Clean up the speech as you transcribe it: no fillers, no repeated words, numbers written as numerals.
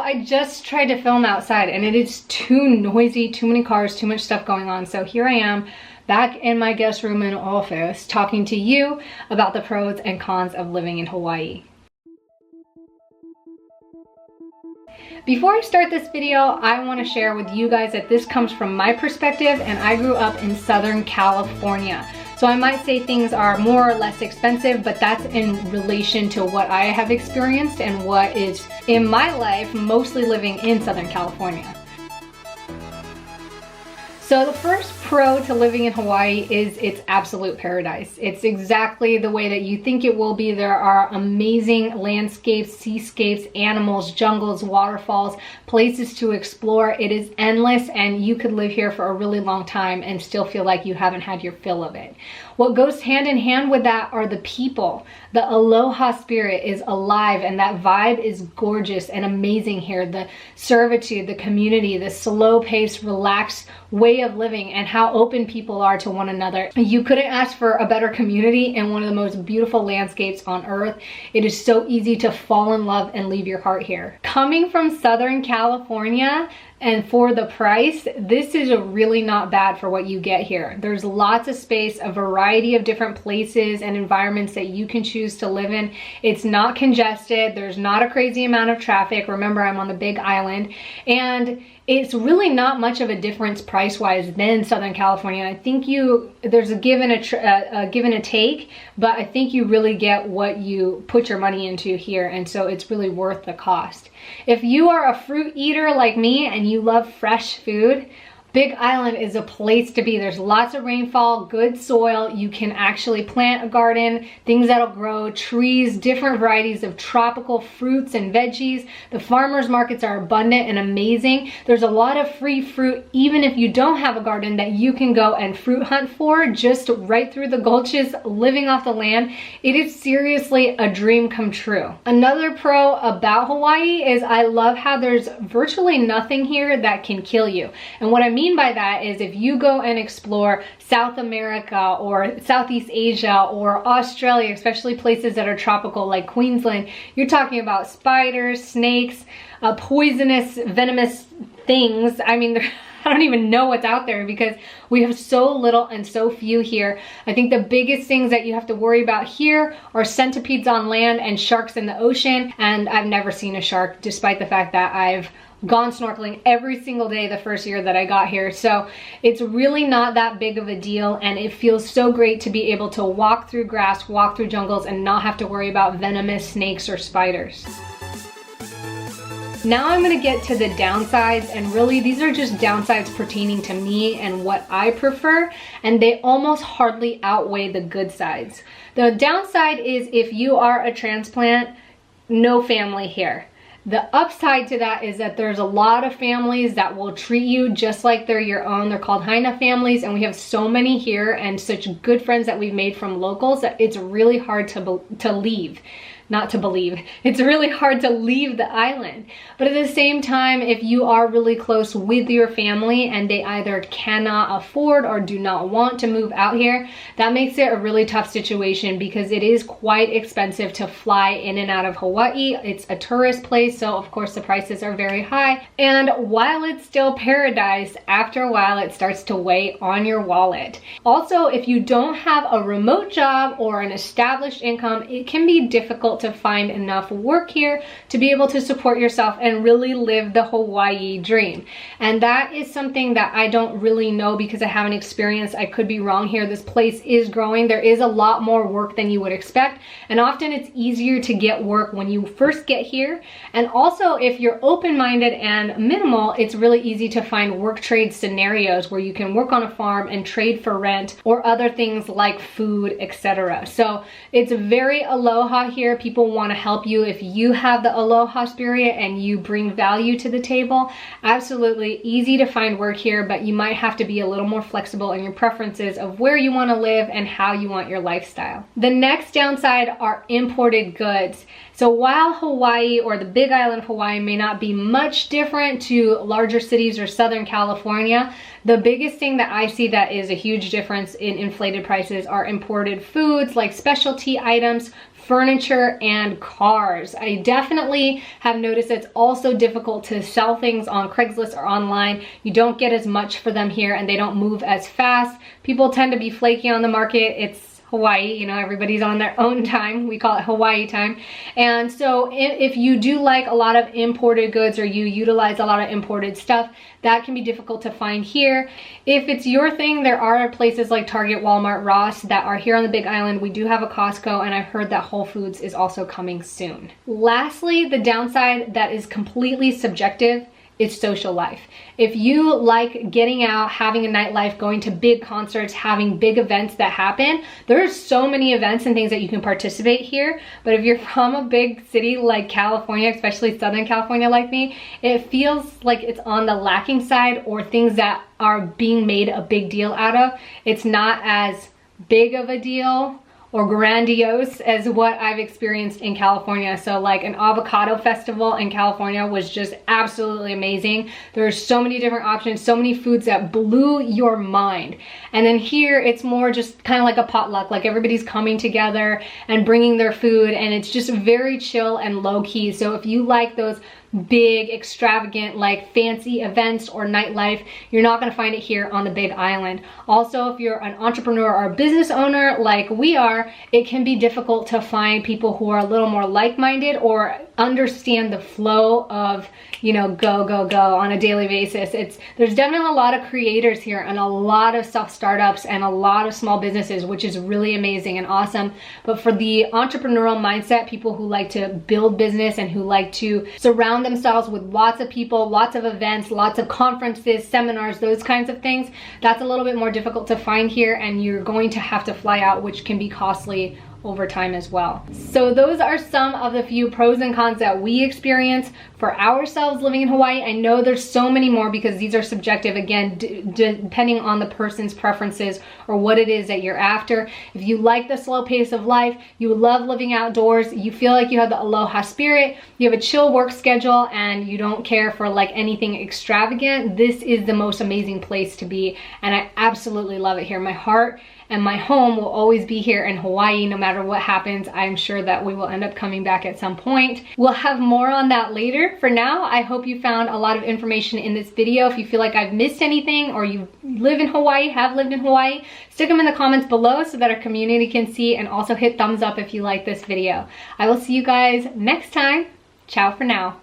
I just tried to film outside and it is too noisy, too many cars, too much stuff going on. So here I am back in my guest room and office talking to you about the pros and cons of living in Hawaii. Before I start this video, I want to share with you guys that this comes from my perspective, and I grew up in Southern California. So I might say things are more or less expensive, but that's in relation to what I have experienced and what is in my life, mostly living in Southern California. So the first pro to living in Hawaii is it's absolute paradise. It's exactly the way that you think it will be. There are amazing landscapes, seascapes, animals, jungles, waterfalls, places to explore. It is endless, and you could live here for a really long time and still feel like you haven't had your fill of it. What goes hand in hand with that are the people. The aloha spirit is alive, and that vibe is gorgeous and amazing here. The servitude, the community, the slow paced, relaxed way of living, and how open people are to one another. You couldn't ask for a better community in one of the most beautiful landscapes on earth. It is so easy to fall in love and leave your heart here. Coming from Southern California, and for the price, this is really not bad for what you get here. There's lots of space, a variety of different places and environments that you can choose to live in. It's not congested. There's not a crazy amount of traffic. Remember, I'm on the Big Island, and it's really not much of a difference price-wise than Southern California. I think there's a give and a take, but I think you really get what you put your money into here, and so it's really worth the cost. If you are a fruit eater like me and you love fresh food, Big Island is a place to be. There's lots of rainfall, good soil. You can actually plant a garden, things that'll grow, trees, different varieties of tropical fruits and veggies. The farmers markets are abundant and amazing. There's a lot of free fruit, even if you don't have a garden, that you can go and fruit hunt for just right through the gulches, living off the land. It is seriously a dream come true. Another pro about Hawaii is I love how there's virtually nothing here that can kill you. And what I mean by that is if you go and explore South America or Southeast Asia or Australia, especially places that are tropical like Queensland, you're talking about spiders, snakes, poisonous, venomous things. I mean, I don't even know what's out there because we have so little and so few here. I think the biggest things that you have to worry about here are centipedes on land and sharks in the ocean. And I've never seen a shark, despite the fact that I've gone snorkeling every single day the first year that I got here. So it's really not that big of a deal, and it feels so great to be able to walk through grass, walk through jungles, and not have to worry about venomous snakes or spiders. Now I'm going to get to the downsides, and really these are just downsides pertaining to me and what I prefer, and they almost hardly outweigh the good sides. The downside is if you are a transplant, no family here. The upside to that is that there's a lot of families that will treat you just like they're your own. They're called Haina families, and we have so many here and such good friends that we've made from locals that it's really hard to leave. Not to believe. It's really hard to leave the island. But at the same time, if you are really close with your family and they either cannot afford or do not want to move out here, that makes it a really tough situation because it is quite expensive to fly in and out of Hawaii. It's a tourist place, so of course the prices are very high. And while it's still paradise, after a while it starts to weigh on your wallet. Also, if you don't have a remote job or an established income, it can be difficult to find enough work here to be able to support yourself and really live the Hawaii dream. And that is something that I don't really know because I haven't experienced. I could be wrong here. This place is growing. There is a lot more work than you would expect. And often it's easier to get work when you first get here. And also if you're open-minded and minimal, it's really easy to find work trade scenarios where you can work on a farm and trade for rent or other things like food, etc. So it's very aloha here. People want to help you. If you have the aloha spirit and you bring value to the table, absolutely easy to find work here, but you might have to be a little more flexible in your preferences of where you want to live and how you want your lifestyle. The next downside are imported goods. So while Hawaii or the Big Island of Hawaii may not be much different to larger cities or Southern California, the biggest thing that I see that is a huge difference in inflated prices are imported foods like specialty items, furniture, and cars. I definitely have noticed it's also difficult to sell things on Craigslist or online. You don't get as much for them here and they don't move as fast. People tend to be flaky on the market. It's Hawaii, you know, everybody's on their own time. We call it Hawaii time. And so if you do like a lot of imported goods or you utilize a lot of imported stuff, that can be difficult to find here. If it's your thing, there are places like Target, Walmart, Ross that are here on the Big Island. We do have a Costco, and I've heard that Whole Foods is also coming soon. Lastly, the downside that is completely subjective is social life. If you like getting out, having a nightlife, going to big concerts, having big events that happen, there's so many events and things that you can participate here. But if you're from a big city like California, especially Southern California like me, it feels like it's on the lacking side, or things that are being made a big deal out of. It's not as big of a deal or grandiose as what I've experienced in California. So like an avocado festival in California was just absolutely amazing. There's so many different options, so many foods that blew your mind. And then here it's more just kind of like a potluck, like everybody's coming together and bringing their food, and it's just very chill and low key. So if you like those big, extravagant, like fancy events or nightlife, you're not gonna find it here on the Big Island. Also, if you're an entrepreneur or a business owner like we are, it can be difficult to find people who are a little more like-minded or understand the flow of, you know, go on a daily basis. There's definitely a lot of creators here and a lot of startups and a lot of small businesses, which is really amazing and awesome. But for the entrepreneurial mindset, people who like to build business and who like to surround themselves with lots of people, lots of events, lots of conferences, seminars, those kinds of things, that's a little bit more difficult to find here, and you're going to have to fly out, which can be costly over time as well. So those are some of the few pros and cons that we experience for ourselves living in Hawaii. I know there's so many more because these are subjective, again, depending on the person's preferences or what it is that you're after. If you like the slow pace of life, you love living outdoors, you feel like you have the aloha spirit, you have a chill work schedule, and you don't care for like anything extravagant, this is the most amazing place to be, and I absolutely love it here. My heart and my home will always be here in Hawaii no matter what happens. I'm sure that we will end up coming back at some point. We'll have more on that later. For now, I hope you found a lot of information in this video. If you feel like I've missed anything, or you live in Hawaii, have lived in Hawaii, stick them in the comments below so that our community can see, and also hit thumbs up if you like this video. I will see you guys next time. Ciao for now.